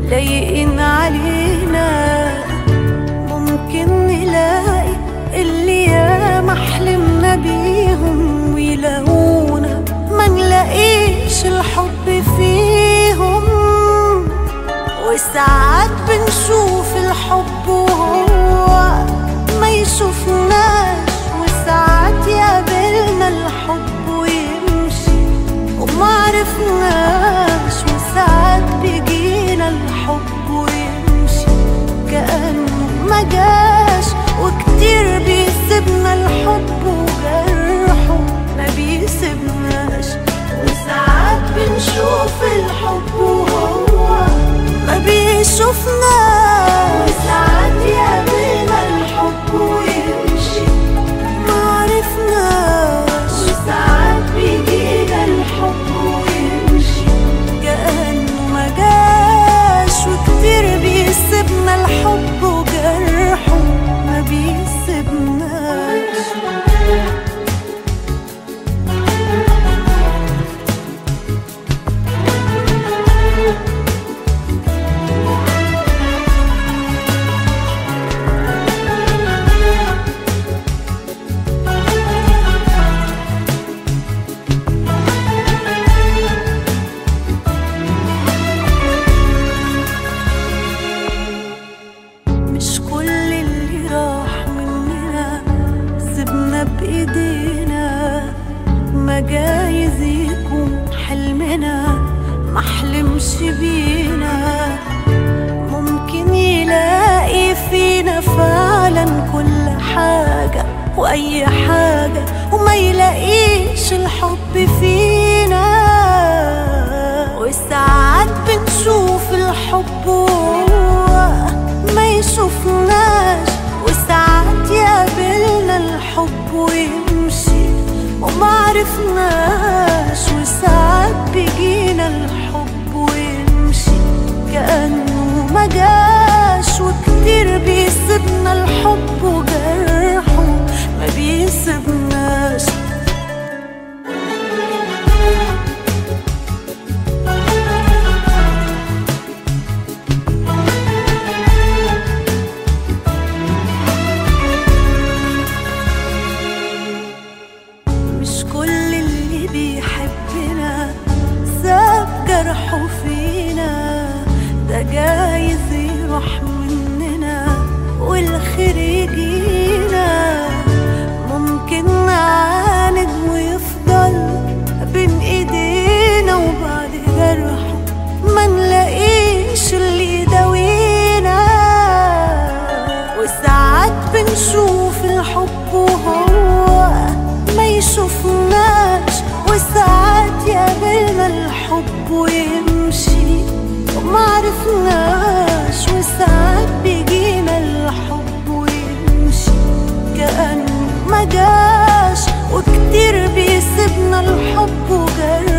لايقين علينا. ممكن نلاقي اللي ياما حلمنا بيهم ويلاقونا ما نلاقيش الحب فيهم. وساعات بنشوف الحب وهو ما يشوفناش، وساعات يقابلنا الحب ويمشي وما عرفناش، وساعات بيجينا الحب ويمشي كأنه ما جاش. وكتير بيسيبنا الحب وجرحه ما بيسيبناش. وساعات بنشوف الحب وهو ما بيشوفناش، وساعات يقابلنا الحب ويمشي ما عرفناش، وساعات بيجينا الحب ويمشي كأنه ما جاش. وكتير بيسيبنا الحب وجرحه ما بيسيبناش. مش كل اللي راح مننا سيبنا بإيدينا، ما جايز يكون حلمنا ما حلمش بينا. ممكن يلاقي فينا فعلا كل حاجة وأي حاجة، وما يلاقيش الحب فينا. وساعات بنشوف الحب وهو ما يشوفناش، وساعات يقابلنا الحب ويمشي وما عرفناش، وساعات بيجينا الحب ويمشي كأنه ما جاش. وكتير بيسيبنا الحب وجرحه ما بيسيبناش. مش كل اللي بيحبنا ساب جرحه فينا، ده جايز يروح مننا والخير يجينا. ممكن نعاند ويفضل بين ايدينا، وبعد جرحه ما نلاقيش اللي يداوينا. وساعات بنشوف الحب وهو ما يشوفناش، وساعات يقابلنا الحب ويمشي وما عرفناش، وساعات بيجينا الحب ويمشي كأنه ما جاش. وكتير بيسيبنا الحب وجرحه